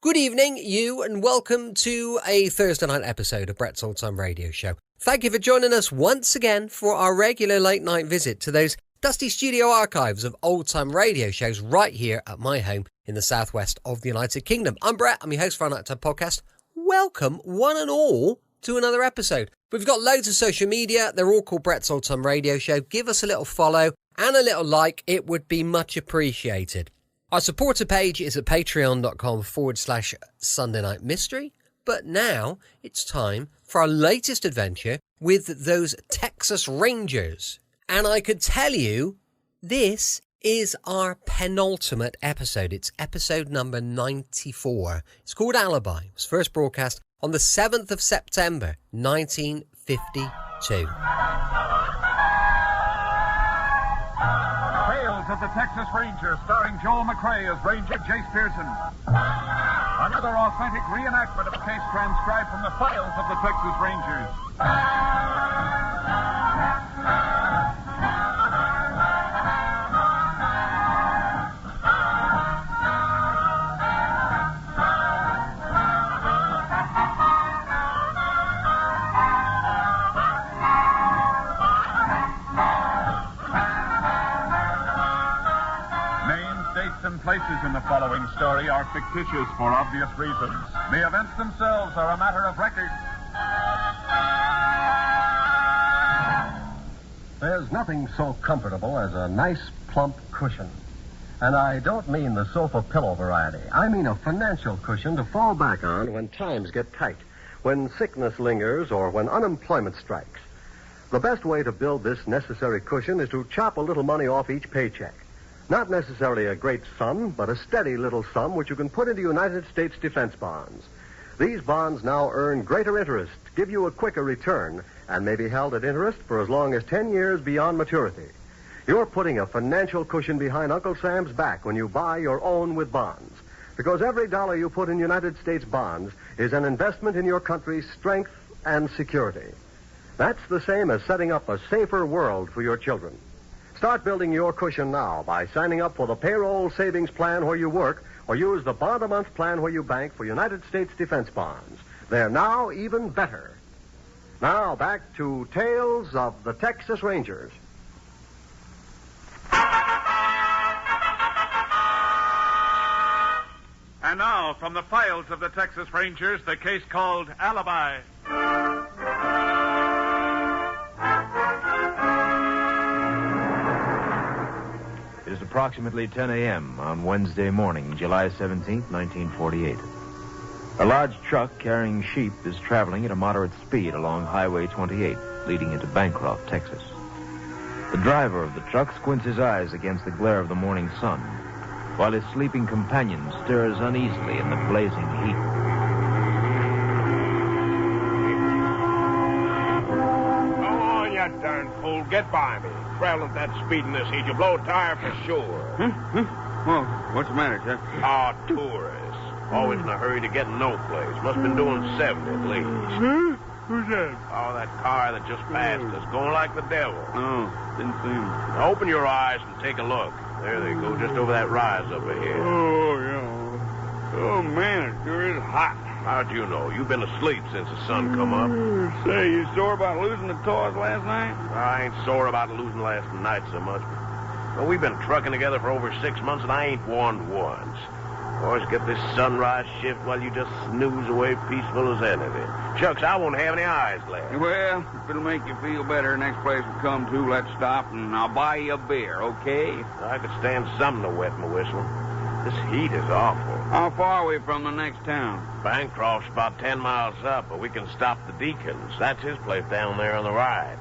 Good evening, you, and welcome to a Thursday night episode of Brett's Old Time Radio Show. Thank you for joining us once again for our regular late night visit to those dusty studio archives of old time radio shows right here at my home in the southwest of the United Kingdom. I'm Brett, I'm your host for our Nighttime podcast. Welcome, one and all, to another episode. We've got loads of social media. They're all called Brett's Old Time Radio Show. Give us a little follow and a little like. It would be much appreciated. Our supporter page is at patreon.com/Sunday Night Mystery. But now it's time for our latest adventure with those Texas Rangers. And I could tell you, this is our penultimate episode. It's episode number 94. It's called Alibi. It was first broadcast on the 7th of September, 1952. Of the Texas Rangers, starring Joel McRae as Ranger Jace Pearson. Another authentic reenactment of a case transcribed from the files of the Texas Rangers. Places in the following story are fictitious for obvious reasons. The events themselves are a matter of record. There's nothing so comfortable as a nice, plump cushion. And I don't mean the sofa pillow variety. I mean a financial cushion to fall back on when times get tight, when sickness lingers, or when unemployment strikes. The best way to build this necessary cushion is to chop a little money off each paycheck. Not necessarily a great sum, but a steady little sum which you can put into United States defense bonds. These bonds now earn greater interest, give you a quicker return, and may be held at interest for as long as 10 years beyond maturity. You're putting a financial cushion behind Uncle Sam's back when you buy your own with bonds. Because every dollar you put in United States bonds is an investment in your country's strength and security. That's the same as setting up a safer world for your children. Start building your cushion now by signing up for the payroll savings plan where you work, or use the bond-a-month plan where you bank for United States defense bonds. They're now even better. Now, back to Tales of the Texas Rangers. And now, from the files of the Texas Rangers, the case called Alibi. It is approximately 10 a.m. on Wednesday morning, July 17th, 1948. A large truck carrying sheep is traveling at a moderate speed along Highway 28, leading into Bancroft, Texas. The driver of the truck squints his eyes against the glare of the morning sun, while his sleeping companion stirs uneasily in the blazing heat. Come on, you darn fool. Get by me. Traveling at that speed in this heat, you blow a tire for sure. Well, what's the matter, Chuck? Ah, tourists. Always in a hurry to get no place. Must have been doing 70 at least. Who's that? Oh, that car that just passed us, going like the devil. Oh, didn't see him. Now open your eyes and take a look. There they go, just over that rise over here. Oh, yeah. Oh, man, it sure is hot. How'd you know? You've been asleep since the sun come up. Say, you sore about losing the toys last night? I ain't sore about losing last night so much. Well, we've been trucking together for over 6 months, and I ain't warned once. Boys, get this sunrise shift while you just snooze away peaceful as anything. Shucks, I won't have any eyes left. Well, if it'll make you feel better, next place we come to, let's stop, and I'll buy you a beer, okay? I could stand something to wet my whistle. This heat is awful. How far are we from the next town? Bancroft's about 10 miles up, but we can stop the Deacons. That's his place down there on the right.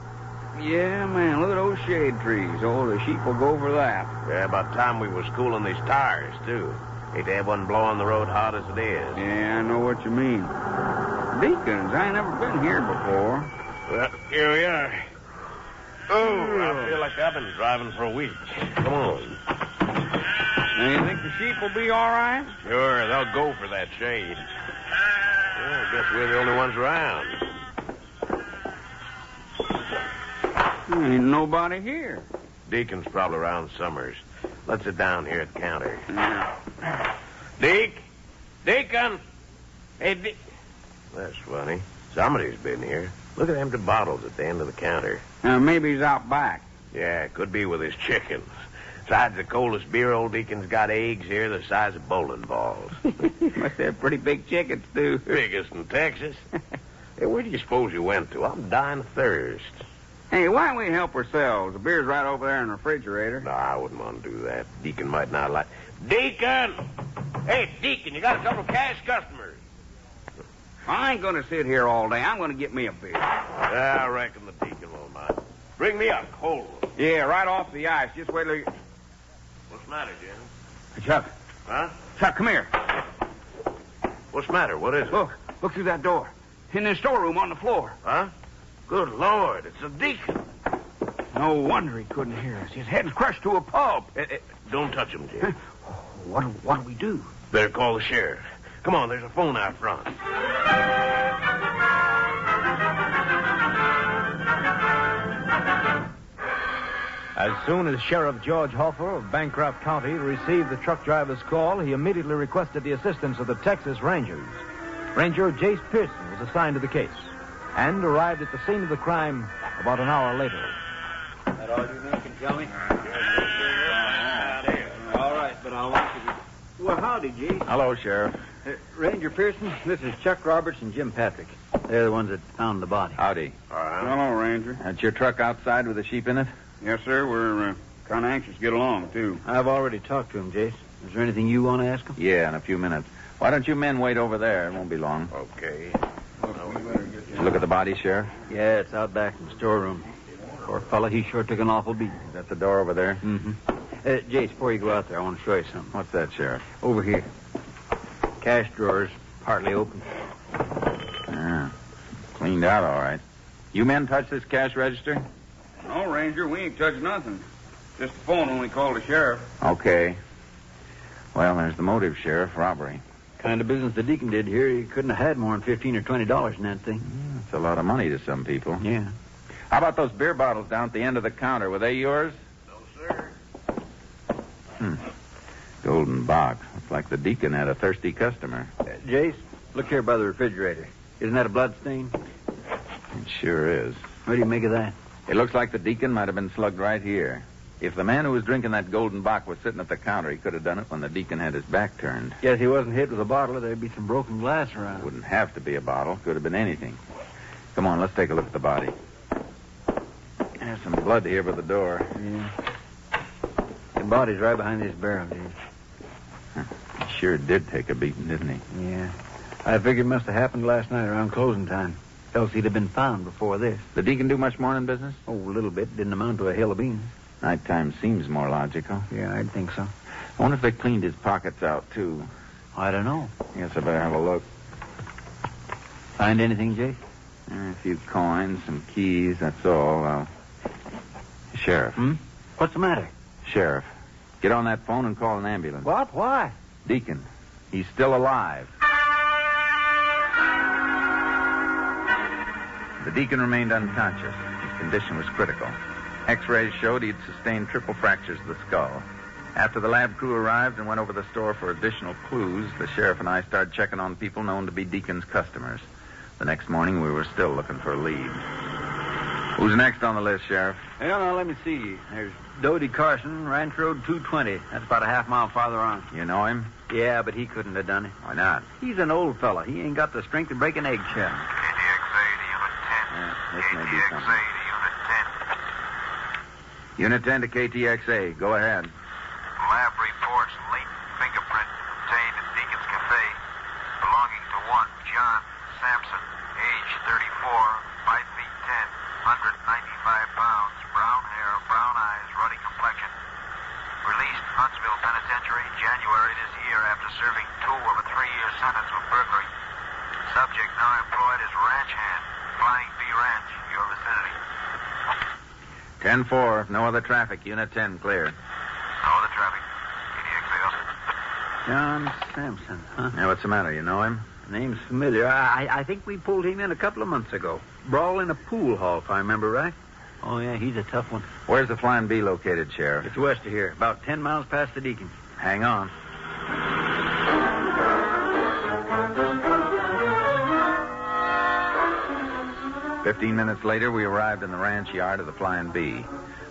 Yeah, man, look at those shade trees. Oh, the sheep will go for that. Yeah, about time we was cooling these tires, too. Hate to have one blowing the road hot as it is. Yeah, I know what you mean. Deacons, I ain't never been here before. Well, here we are. Oh, I feel like I've been driving for a week. Come on. Now, you think the sheep will be all right? Sure, they'll go for that shade. Well, I guess we're the only ones around. There ain't nobody here. Deacon's probably around Summers. Let's sit down here at the counter. Yeah. Deke? Deacon! Hey, That's funny. Somebody's been here. Look at empty bottles at the end of the counter. Maybe he's out back. Yeah, could be with his chickens. Besides the coldest beer, old Deacon's got eggs here the size of bowling balls. Must have pretty big chickens, too. Biggest in Texas. Hey, where do you suppose you went to? I'm dying of thirst. Hey, why don't we help ourselves? The beer's right over there in the refrigerator. No, I wouldn't want to do that. Deacon might not like... Deacon! Hey, Deacon, you got a couple of cash customers. I ain't going to sit here all day. I'm going to get me a beer. Yeah, I reckon the Deacon won't mind. Bring me a cold one. Yeah, right off the ice. Just wait till you... What's the matter, Jim? Hey, Chuck. Huh? Chuck, come here. What's the matter? What is it? Look through that door. In the storeroom on the floor. Huh? Good Lord, it's the Deacon. No wonder he couldn't hear us. His head's crushed to a pulp. Don't touch him, Jim. What do we do? Better call the sheriff. Come on, there's a phone out front. As soon as Sheriff George Hoffer of Bancroft County received the truck driver's call, he immediately requested the assistance of the Texas Rangers. Ranger Jace Pearson was assigned to the case and arrived at the scene of the crime about an hour later. That all you men can tell me? All right, but I want you to... Well, howdy, Jace. Hello, Sheriff. Ranger Pearson, this is Chuck Roberts and Jim Patrick. They're the ones that found the body. Howdy. Hello, Ranger. That's your truck outside with the sheep in it? Yes, sir. We're kind of anxious to get along, too. I've already talked to him, Jace. Is there anything you want to ask him? Yeah, in a few minutes. Why don't you men wait over there? It won't be long. Okay. Did you look at the body, Sheriff? Yeah, it's out back in the storeroom. Poor fella, he sure took an awful beat. That's the door over there? Mm-hmm. Jace, before you go out there, I want to show you something. What's that, Sheriff? Over here. Cash drawers, partly open. Yeah. Cleaned out all right. You men touch this cash register? No, Ranger, we ain't touched nothing. Just the phone when we called the sheriff. Okay. Well, there's the motive, Sheriff. Robbery. Kind of business the Deacon did here, he couldn't have had more than $15 or $20 in that thing. It's a lot of money to some people. Yeah. How about those beer bottles down at the end of the counter? Were they yours? No, sir. Golden box. Looks like the Deacon had a thirsty customer. Jace, look here by the refrigerator. Isn't that a blood stain? It sure is. What do you make of that? It looks like the Deacon might have been slugged right here. If the man who was drinking that golden bock was sitting at the counter, he could have done it when the Deacon had his back turned. Guess he wasn't hit with a bottle. There'd be some broken glass around. Wouldn't have to be a bottle. Could have been anything. Come on, let's take a look at the body. There's some blood here by the door. Yeah. The body's right behind this barrel, Jace. He sure did take a beating, didn't he? Yeah. I figured it must have happened last night around closing time. Else he'd have been found before this. The Deacon do much morning business? Oh, a little bit. Didn't amount to a hill of beans. Nighttime seems more logical. Yeah, I'd think so. I wonder if they cleaned his pockets out, too. I don't know. Guess I better have a look. Find anything, Jace? A few coins, some keys, that's all. Sheriff. What's the matter? Sheriff. Get on that phone and call an ambulance. What? Why? Deacon. He's still alive. The Deacon remained unconscious. His condition was critical. X-rays showed he'd sustained triple fractures of the skull. After the lab crew arrived and went over the store for additional clues, the sheriff and I started checking on people known to be Deacon's customers. The next morning, we were still looking for a lead. Who's next on the list, Sheriff? Well, now, let me see. There's Dodie Carson, Ranch Road 220. That's about a half mile farther on. You know him? Yeah, but he couldn't have done it. Why not? He's an old fella. He ain't got the strength to break an eggshell. KTXA to Unit 10. Yeah, this may be KTXA something. to Unit 10. Unit 10 to KTXA. Go ahead. Lab reports latent fingerprint obtained at Deacon's Cafe belonging to one John Sampson, age 34, 5 feet 10, 195 pounds, brown hair, brown eyes, ruddy complexion. Released Huntsville Penitentiary January this year after serving 2 of a 3-year sentence for burglary. Subject now employed as ranch hand, Flying V Ranch, your vicinity. 10-4. No other traffic. Unit 10 clear. No other traffic. KTXA. John Sampson, huh? Now, what's the matter? You know him? Name's familiar. I think we pulled him in a couple of months ago. Brawl in a pool hall, if I remember right. Oh, yeah, he's a tough one. Where's the Flying V located, Sheriff? It's west of here, about 10 miles past the Deacon. Hang on. 15 minutes later, we arrived in the ranch yard of the Flying Bee.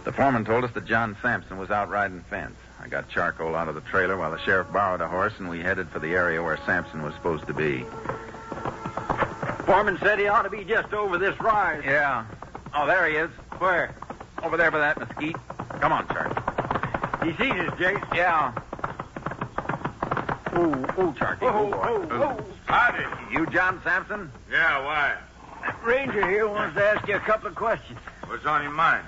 The foreman told us that John Sampson was out riding fence. I got charcoal out of the trailer while the sheriff borrowed a horse, and we headed for the area where Sampson was supposed to be. Foreman said he ought to be just over this rise. Yeah. Oh, there he is. Where? Over there by that mesquite. Come on, Charlie. He sees us, Jace. Yeah. Oh, Charlie. Howdy. You John Sampson? Yeah, why? Ranger here wants to ask you a couple of questions. What's on your mind?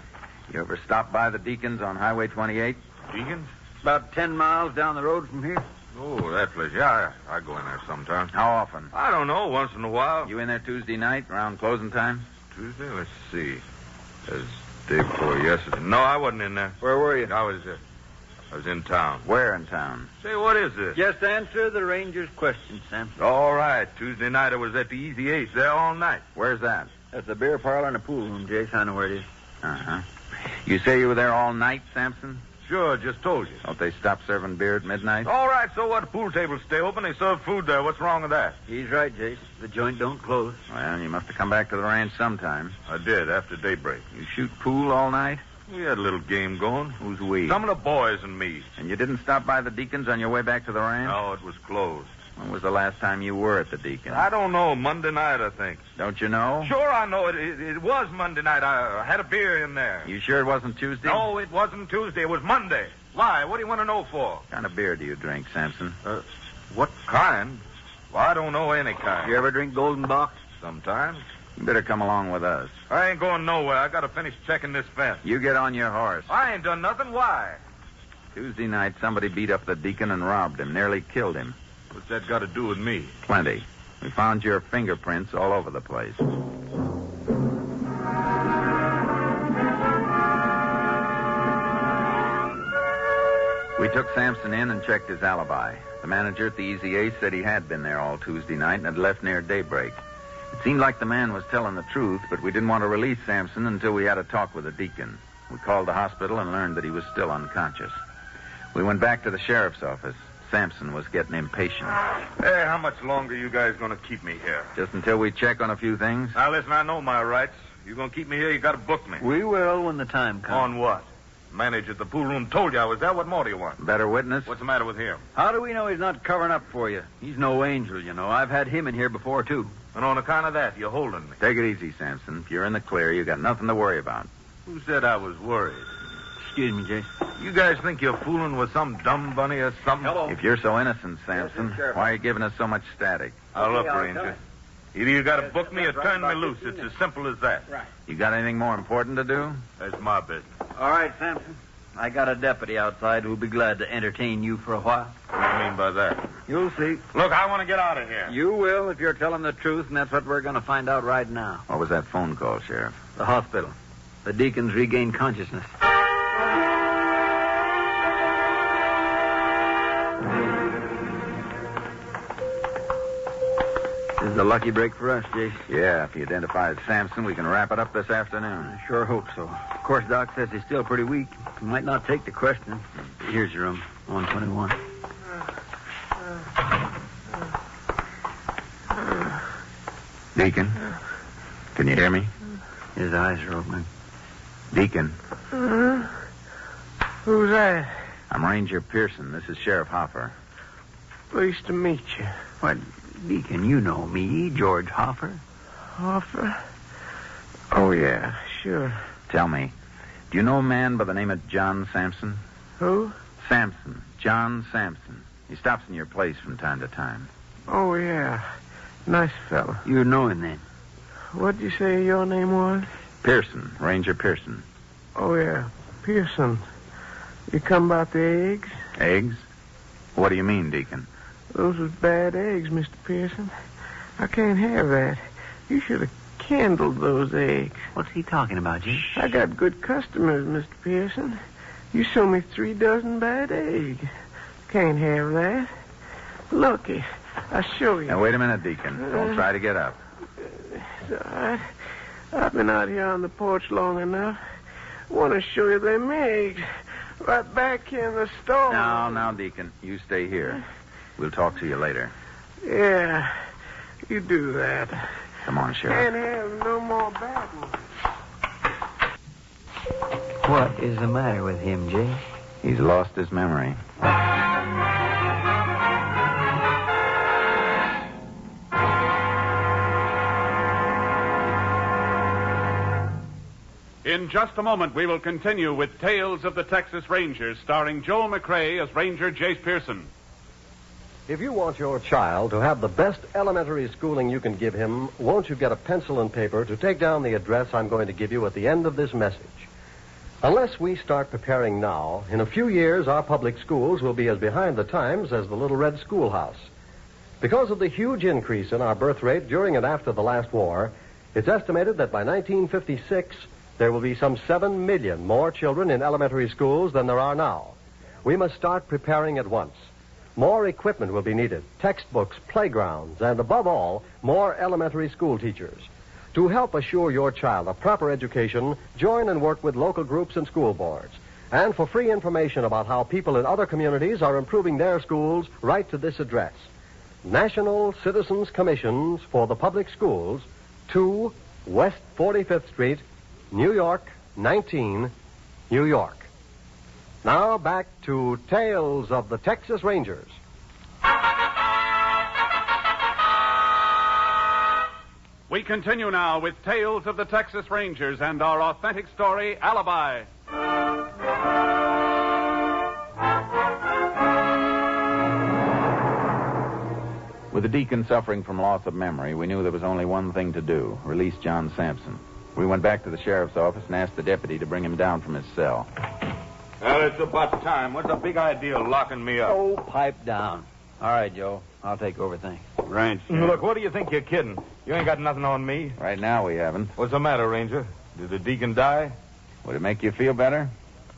You ever stop by the Deacons on Highway 28? Deacons? About 10 miles down the road from here. Oh, that place. Yeah, I go in there sometime. How often? I don't know, once in a while. You in there Tuesday night around closing time? Tuesday? Let's see. That's day before yesterday. No, I wasn't in there. Where were you? I was in town. Where in town? Say, what is this? Just answer the ranger's question, Sampson. All right. Tuesday night I was at the Easy Ace there all night. Where's that? That's the beer parlor and the pool room, Jace. I know where it is. Uh-huh. You say you were there all night, Sampson? Sure, just told you. Don't they stop serving beer at midnight? All right, so what? The pool tables stay open. They serve food there. What's wrong with that? He's right, Jace. The joint don't close. Well, you must have come back to the ranch sometime. I did, after daybreak. You shoot pool all night? We had a little game going. Who's we? Some of the boys and me. And you didn't stop by the Deacons on your way back to the ranch? No, it was closed. When was the last time you were at the Deacons? I don't know. Monday night, I think. Don't you know? Sure, I know. It was Monday night. I had a beer in there. You sure it wasn't Tuesday? No, it wasn't Tuesday. It was Monday. Why? What do you want to know for? What kind of beer do you drink, Sampson? What kind? Well, I don't know any kind. You ever drink Golden Box? Sometimes. You better come along with us. I ain't going nowhere. I got to finish checking this fence. You get on your horse. I ain't done nothing. Why? Tuesday night, somebody beat up the Deacon and robbed him, nearly killed him. What's that got to do with me? Plenty. We found your fingerprints all over the place. We took Sampson in and checked his alibi. The manager at the Easy Ace said he had been there all Tuesday night and had left near daybreak. It seemed like the man was telling the truth, but we didn't want to release Sampson until we had a talk with the Deacon. We called the hospital and learned that he was still unconscious. We went back to the sheriff's office. Sampson was getting impatient. Hey, how much longer you guys going to keep me here? Just until we check on a few things. Now, listen, I know my rights. You going to keep me here, you got to book me. We will when the time comes. On what? Manager at the pool room told you I was there. What more do you want? Better witness? What's the matter with him? How do we know he's not covering up for you? He's no angel, you know. I've had him in here before, too. And on account of that, you're holding me. Take it easy, Sampson. If you're in the clear, you got nothing to worry about. Who said I was worried? Excuse me, Jace. You guys think you're fooling with some dumb bunny or something? Hello. If you're so innocent, Sampson, Yes, Sheriff. why are you giving us so much static? Now, look, I'll Ranger. tell you. Either you got to Yes, book me or that's right, turn me about loose. 15 It's as minutes. simple as that. Right. You got anything more important to do? That's my business. All right, Sampson. I got a deputy outside who'll be glad to entertain you for a while. What do you mean by that? You'll see. Look, I want to get out of here. You will if you're telling the truth, and that's what we're going to find out right now. What was that phone call, Sheriff? The hospital. The Deacons regained consciousness. This is a lucky break for us, Jace. Yeah, if you identify as Sampson, we can wrap it up this afternoon. I sure hope so. Of course, Doc says he's still pretty weak. He might not take the question. Here's your room, 121. Deacon, can you hear me? His eyes are opening. Deacon, Who's that? I'm Ranger Pearson. This is Sheriff Hoffer. Pleased to meet you. What, Deacon, you know me, George Hoffer. Hoffer? Oh, yeah, sure. Tell me, do you know a man by the name of John Sampson? Who? Sampson. John Sampson. He stops in your place from time to time. Oh, yeah. Nice fella. You know him then. What'd you say your name was? Pearson. Ranger Pearson. Oh, yeah. Pearson. You come about the eggs? Eggs? What do you mean, Deacon? Those was bad eggs, Mr. Pearson. I can't have that. You should have candled those eggs. What's he talking about, G? I got good customers, Mr. Pearson. You sold me 3 dozen bad eggs. Can't have that. Looky, I'll show you. Now, wait a minute, Deacon. Don't try to get up. It's all right. I've been out here on the porch long enough. I want to show you them eggs. Right back here in the store. Now, Deacon, you stay here. We'll talk to you later. Yeah, you do that. Come on, Sheriff. Can't have no more bad ones. What is the matter with him, Jay? He's lost his memory. In just a moment, we will continue with Tales of the Texas Rangers, starring Joel McRae as Ranger Jace Pearson. If you want your child to have the best elementary schooling you can give him, won't you get a pencil and paper to take down the address I'm going to give you at the end of this message? Unless we start preparing now, in a few years our public schools will be as behind the times as the Little Red Schoolhouse. Because of the huge increase in our birth rate during and after the last war, it's estimated that by 1956, there will be some 7 million more children in elementary schools than there are now. We must start preparing at once. More equipment will be needed, textbooks, playgrounds, and above all, more elementary school teachers. To help assure your child a proper education, join and work with local groups and school boards. And for free information about how people in other communities are improving their schools, write to this address. National Citizens Commissions for the Public Schools, 2 West 45th Street, New York, 19, New York. Now back to Tales of the Texas Rangers. We continue now with Tales of the Texas Rangers and our authentic story, Alibi. With the deacon suffering from loss of memory, we knew there was only one thing to do, release John Sampson. We went back to the sheriff's office and asked the deputy to bring him down from his cell. Well, it's about time. What's the big idea of locking me up? Oh, pipe down. All right, Joe. I'll take over things. Ranch. Look, what do you think you're kidding? You ain't got nothing on me. Right now we haven't. What's the matter, Ranger? Did the deacon die? Would it make you feel better?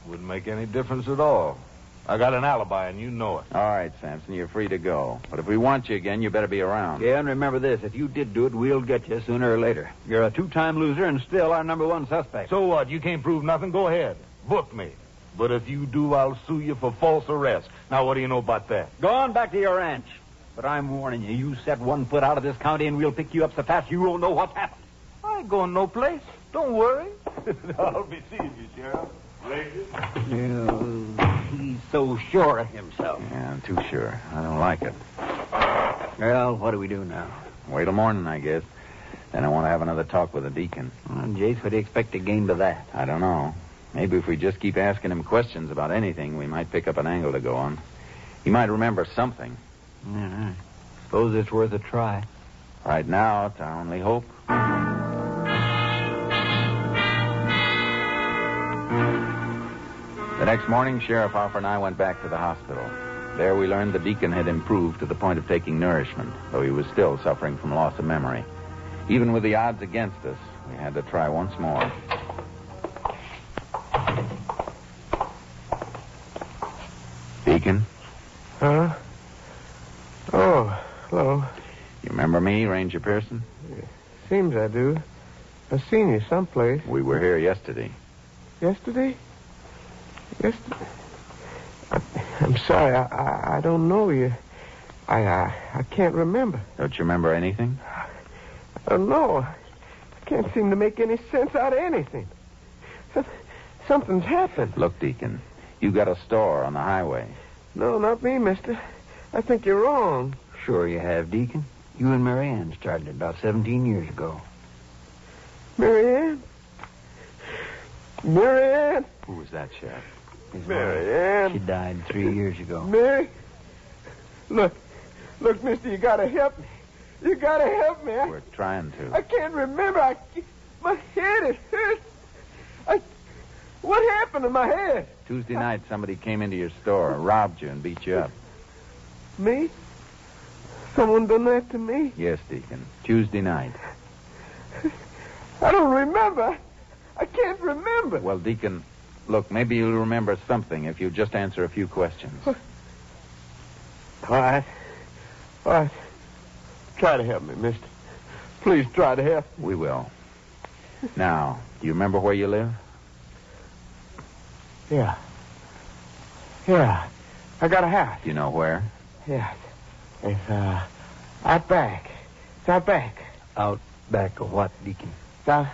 Wouldn't make any difference at all. I got an alibi, and you know it. All right, Sampson, you're free to go. But if we want you again, you better be around. Yeah, and remember this. If you did do it, we'll get you sooner or later. You're a 2-time loser and still our number 1 suspect. So what? You can't prove nothing? Go ahead. Book me. But if you do, I'll sue you for false arrest. Now, what do you know about that? Go on back to your ranch. But I'm warning you, you set one foot out of this county and we'll pick you up so fast you won't know what's happened. I ain't going no place. Don't worry. I'll be seeing you, Sheriff. He's so sure of himself. Yeah, I'm too sure. I don't like it. Well, what do we do now? Wait till morning, I guess. Then I want to have another talk with the deacon. Well, Jace, what do you expect to gain by that? I don't know. Maybe if we just keep asking him questions about anything, we might pick up an angle to go on. He might remember something. Yeah, suppose it's worth a try. Right now, it's our only hope. The next morning, Sheriff Hoffer and I went back to the hospital. There we learned the deacon had improved to the point of taking nourishment, though he was still suffering from loss of memory. Even with the odds against us, we had to try once more. Deacon? Huh? Oh, hello. You remember me, Ranger Pearson? Seems I do. I've seen you someplace. We were here yesterday. Yesterday? Yesterday? I'm sorry, I don't know you. I can't remember. Don't you remember anything? I don't know. I can't seem to make any sense out of anything. Something's happened. Look, Deacon, you got a store on the highway. No, not me, mister. I think you're wrong. Sure you have, Deacon. You and Mary Ann started about 17 years ago. Mary Ann? Mary Ann? Who was that, Sheriff? Mary Ann. She died 3 years ago. Mary? Look, mister, you gotta help me. You gotta help me. We're trying to. I can't remember. My head, it hurts. What happened to my head? Tuesday night, somebody came into your store, robbed you, and beat you up. Me? Someone done that to me? Yes, Deacon. Tuesday night. I don't remember. I can't remember. Well, Deacon, look, maybe you'll remember something if you just answer a few questions. All right. Try to help me, mister. Please try to help me. We will. Now, do you remember where you live? Yeah. I got a house. Do you know where? Yeah. It's, out back. It's out back. Out Back of what, Deacon? I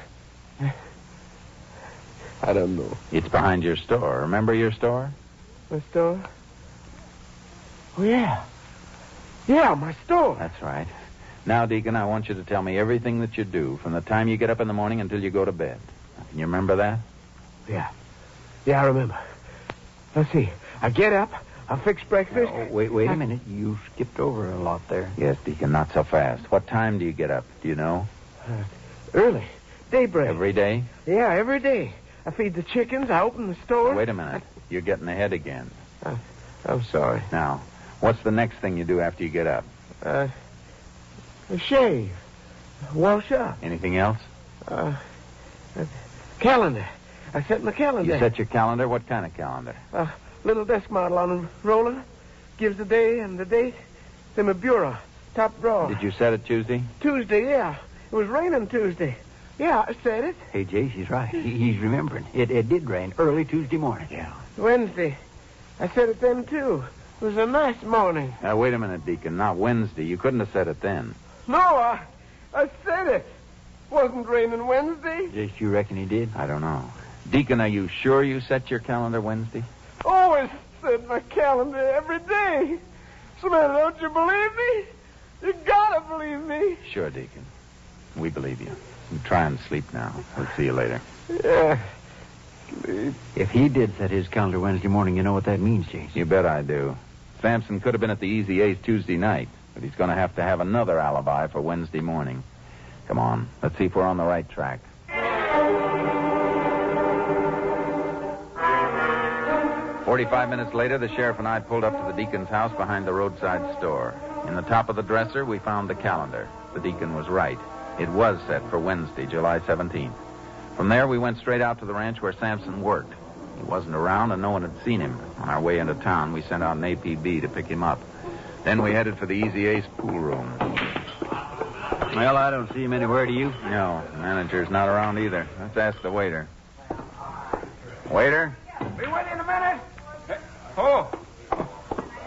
don't know. It's behind your store. Remember your store? My store? Oh, yeah. Yeah, my store. That's right. Now, Deacon, I want you to tell me everything that you do from the time you get up in the morning until you go to bed. Can you remember that? Yeah. Yeah, I remember. Let's see. I get up. I fix breakfast. Oh, wait a minute. You skipped over a lot there. Yes, Deacon, not so fast. What time do you get up? Do you know? Early. Daybreak. Every day? Yeah, every day. I feed the chickens. I open the store. Wait a minute. You're getting ahead again. I'm sorry. Now, what's the next thing you do after you get up? Shave. Wash up. Anything else? Calendar. I set my calendar. You set your calendar? What kind of calendar? Little desk model on a roller. Gives the day and the date. Then my bureau. Top drawer. Did you set it Tuesday? Tuesday, yeah. It was raining Tuesday. Yeah, I said it. Hey, Jase, he's right. He's remembering. It did rain early Tuesday morning. Yeah. Wednesday. I said it then, too. It was a nice morning. Now, wait a minute, Deacon. Not Wednesday. You couldn't have said it then. No, I said it. Wasn't raining Wednesday. Jase, you reckon he did? I don't know. Deacon, are you sure you set your calendar Wednesday? Always set my calendar every day. Samantha, don't you believe me? You gotta believe me. Sure, Deacon. We believe you. You try and sleep now. We'll see you later. Yeah. Sleep. If he did set his calendar Wednesday morning, you know what that means, Jase. You bet I do. Sampson could have been at the Easy A's Tuesday night, but he's going to have another alibi for Wednesday morning. Come on. Let's see if we're on the right track. 45 minutes later, the sheriff and I pulled up to the deacon's house behind the roadside store. In the top of the dresser, we found the calendar. The deacon was right. It was set for Wednesday, July 17th. From there, we went straight out to the ranch where Sampson worked. He wasn't around, and no one had seen him. On our way into town, we sent out an APB to pick him up. Then we headed for the Easy Ace pool room. Well, I don't see him anywhere, do you? No, the manager's not around either. Let's ask the waiter. Waiter? Be with you in a minute. Oh.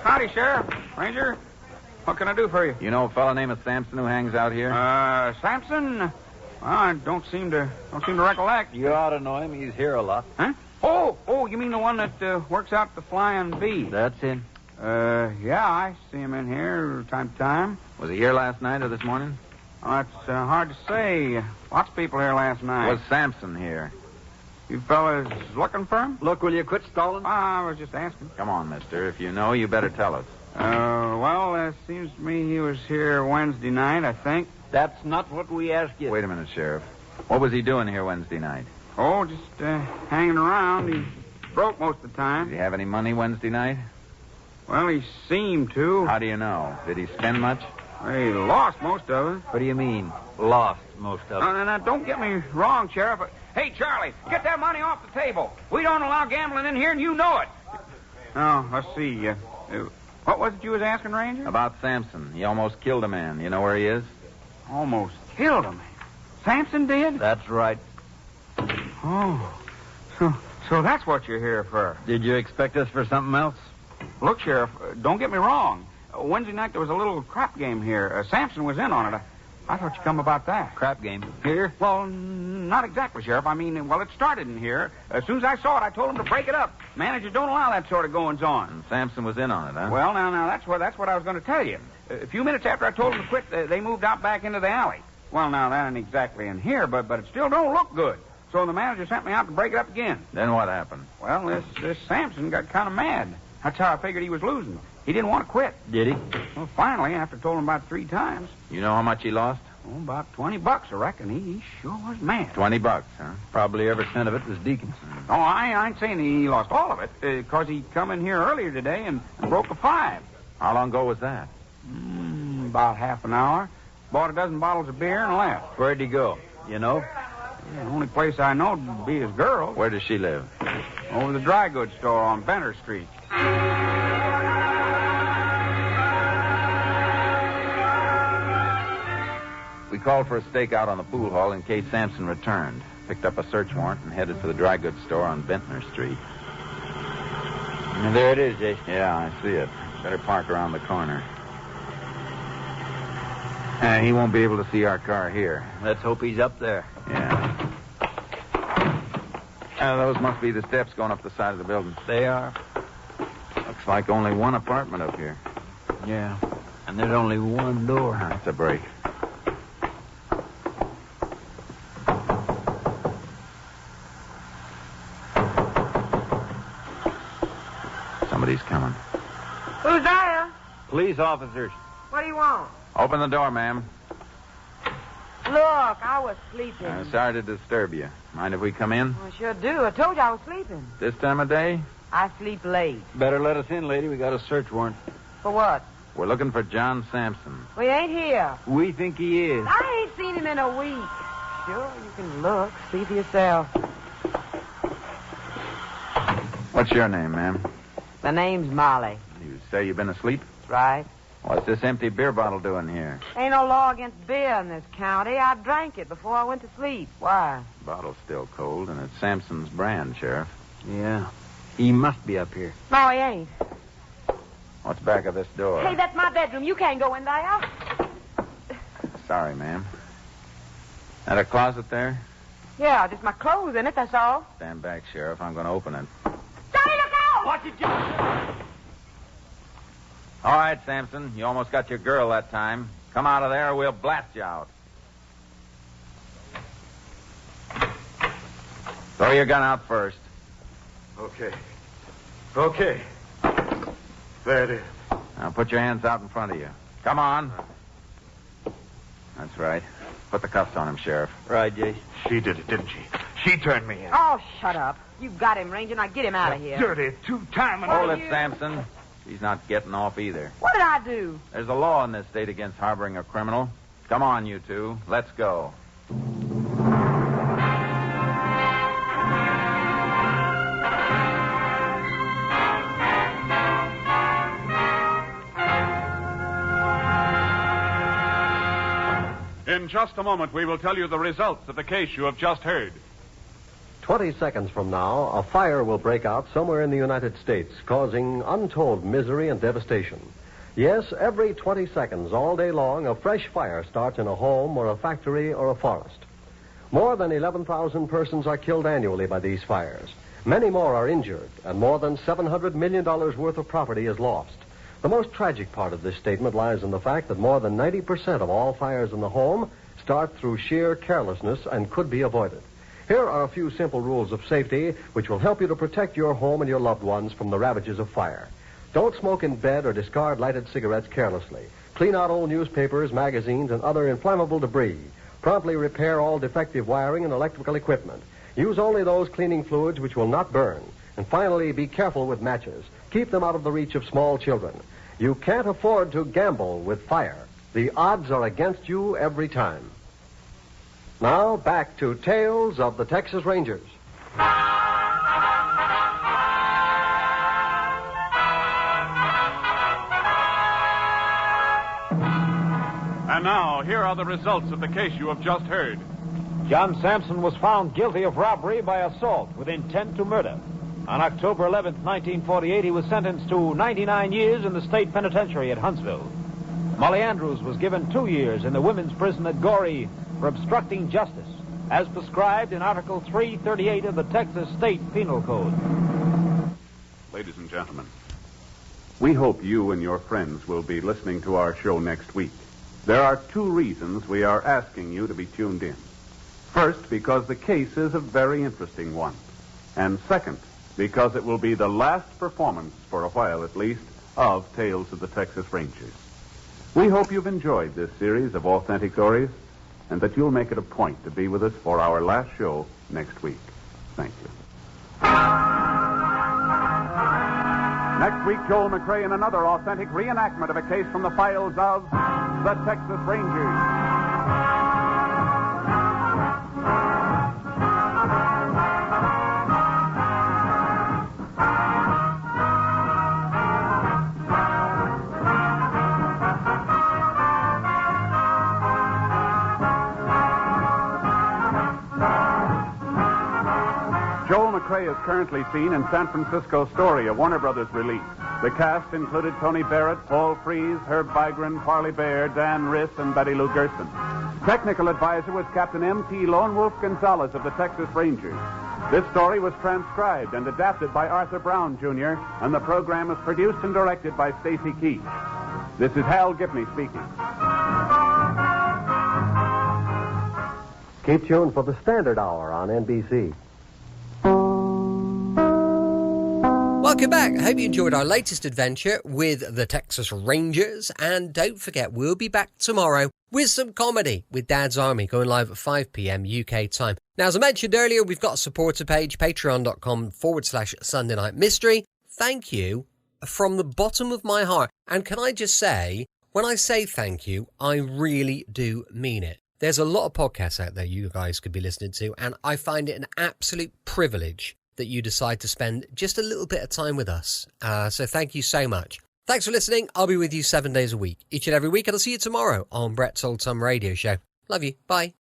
Howdy, Sheriff. Ranger. What can I do for you? You know a fellow named Sampson who hangs out here? Sampson? Well, I don't seem to recollect. You ought to know him. He's here a lot. Huh? Oh, you mean the one that works out the Flying Bee? That's him. Yeah, I see him in here time to time. Was he here last night or this morning? Oh, it's hard to say. Lots of people here last night. Was Sampson here? You fellas looking for him? Look, will you quit stalling? I was just asking. Come on, mister. If you know, you better tell us. Well, it seems to me he was here Wednesday night, I think. That's not what we asked you. Wait a minute, Sheriff. What was he doing here Wednesday night? Oh, just hanging around. He broke most of the time. Did he have any money Wednesday night? Well, he seemed to. How do you know? Did he spend much? He lost most of it. What do you mean, lost most of it? No, don't get me wrong, Sheriff. Hey, Charlie, get that money off the table. We don't allow gambling in here, and you know it. Oh, let's see. What was it you was asking, Ranger? About Sampson. He almost killed a man. You know where he is? Almost killed a man. Sampson did? That's right. Oh, so that's what you're here for. Did you expect us for something else? Look, Sheriff, don't get me wrong. Wednesday night there was a little crap game here. Sampson was in on it. I thought you'd come about that. Crap game. Here? Well, not exactly, Sheriff. I mean, it started in here. As soon as I saw it, I told him to break it up. Managers don't allow that sort of goings-on. And Sampson was in on it, huh? Well, now, that's what I was going to tell you. A few minutes after I told them to quit, they moved out back into the alley. Well, now, that ain't exactly in here, but it still don't look good. So the manager sent me out to break it up again. Then what happened? Well, this Sampson got kind of mad. That's how I figured he was losing. He didn't want to quit. Did he? Well, finally, after told him about 3 times. You know how much he lost? Oh, about $20, I reckon. He sure was mad. $20, huh? Probably every cent of it was Deacon's. Oh, I ain't saying he lost all of it, because he come in here earlier today and broke a 5. How long ago was that? About half an hour. Bought a dozen bottles of beer and left. Where'd he go? You know? The only place I know would be his girl. Where does she live? Over the dry goods store on Benner Street. We called for a stakeout on the pool hall in case Sampson returned. Picked up a search warrant and headed for the dry goods store on Bentner Street. And there it is, Jason. Yeah, I see it. Better park around the corner. He won't be able to see our car here. Let's hope he's up there. Yeah. Those must be the steps going up the side of the building. They are. Looks like only one apartment up here. Yeah. And there's only one door. That's a break. Somebody's coming. Who's there? Police officers. What do you want? Open the door, ma'am. Look, I was sleeping. Sorry to disturb you. Mind if we come in? I sure do. I told you I was sleeping. This time of day? I sleep late. Better let us in, lady. We got a search warrant. For what? We're looking for John Sampson. We ain't here. We think he is. I ain't seen him in a week. Sure, you can look. See for yourself. What's your name, ma'am? My name's Molly. You say you've been asleep? That's right. What's this empty beer bottle doing here? Ain't no law against beer in this county. I drank it before I went to sleep. Why? The bottle's still cold, and it's Sampson's brand, Sheriff. Yeah. He must be up here. No, he ain't. What's back of this door? Hey, that's my bedroom. You can't go in there. Sorry, ma'am. That a closet there? Yeah, just my clothes in it, that's all. Stand back, Sheriff. I'm going to open it. Johnny, look out! Watch it, John. All right, Sampson. You almost got your girl that time. Come out of there or we'll blast you out. Throw your gun out first. Okay. There it is. Now put your hands out in front of you. Come on. That's right. Put the cuffs on him, Sheriff. Right, Jace. She did it, didn't she? She turned me in. Oh, shut up. You got him, Ranger. Now get him out of here. Dirty two-timing... Hold it, Sampson. She's not getting off either. What did I do? There's a law in this state against harboring a criminal. Come on, you two. Let's go. In just a moment, we will tell you the results of the case you have just heard. 20 seconds from now, a fire will break out somewhere in the United States, causing untold misery and devastation. Yes, every 20 seconds, all day long, a fresh fire starts in a home or a factory or a forest. More than 11,000 persons are killed annually by these fires. Many more are injured, and more than $700 million worth of property is lost. The most tragic part of this statement lies in the fact that more than 90% of all fires in the home start through sheer carelessness and could be avoided. Here are a few simple rules of safety which will help you to protect your home and your loved ones from the ravages of fire. Don't smoke in bed or discard lighted cigarettes carelessly. Clean out old newspapers, magazines, and other inflammable debris. Promptly repair all defective wiring and electrical equipment. Use only those cleaning fluids which will not burn. And finally, be careful with matches. Keep them out of the reach of small children. You can't afford to gamble with fire. The odds are against you every time. Now, back to Tales of the Texas Rangers. And now, here are the results of the case you have just heard. John Sampson was found guilty of robbery by assault with intent to murder. On October 11th, 1948, he was sentenced to 99 years in the state penitentiary at Huntsville. Molly Andrews was given 2 years in the women's prison at Goree for obstructing justice, as prescribed in Article 338 of the Texas State Penal Code. Ladies and gentlemen, we hope you and your friends will be listening to our show next week. There are 2 reasons we are asking you to be tuned in. First, because the case is a very interesting one. And second, because it will be the last performance, for a while at least, of Tales of the Texas Rangers. We hope you've enjoyed this series of authentic stories, and that you'll make it a point to be with us for our last show next week. Thank you. Next week, Joel McRae in another authentic reenactment of a case from the files of the Texas Rangers. Joel McRae is currently seen in San Francisco's Story, a Warner Brothers release. The cast included Tony Barrett, Paul Frees, Herb Vigran, Parley Bear, Dan Riss, and Betty Lou Gerson. Technical advisor was Captain M.T. Lone Wolf Gonzalez of the Texas Rangers. This story was transcribed and adapted by Arthur Brown, Jr., and the program was produced and directed by Stacy Keach. This is Hal Gibney speaking. Keep tuned for the Standard Hour on NBC. Welcome back. I hope you enjoyed our latest adventure with the Texas Rangers. And don't forget, we'll be back tomorrow with some comedy with Dad's Army, going live at 5 p.m. UK time. Now, as I mentioned earlier, we've got a supporter page, patreon.com/Sunday Night Mystery. Thank you from the bottom of my heart. And can I just say, when I say thank you, I really do mean it. There's a lot of podcasts out there you guys could be listening to, and I find it an absolute privilege that you decide to spend just a little bit of time with us. So thank you so much. Thanks for listening. I'll be with you 7 days a week, each and every week, and I'll see you tomorrow on Brett's Old Time Radio Show. Love you. Bye.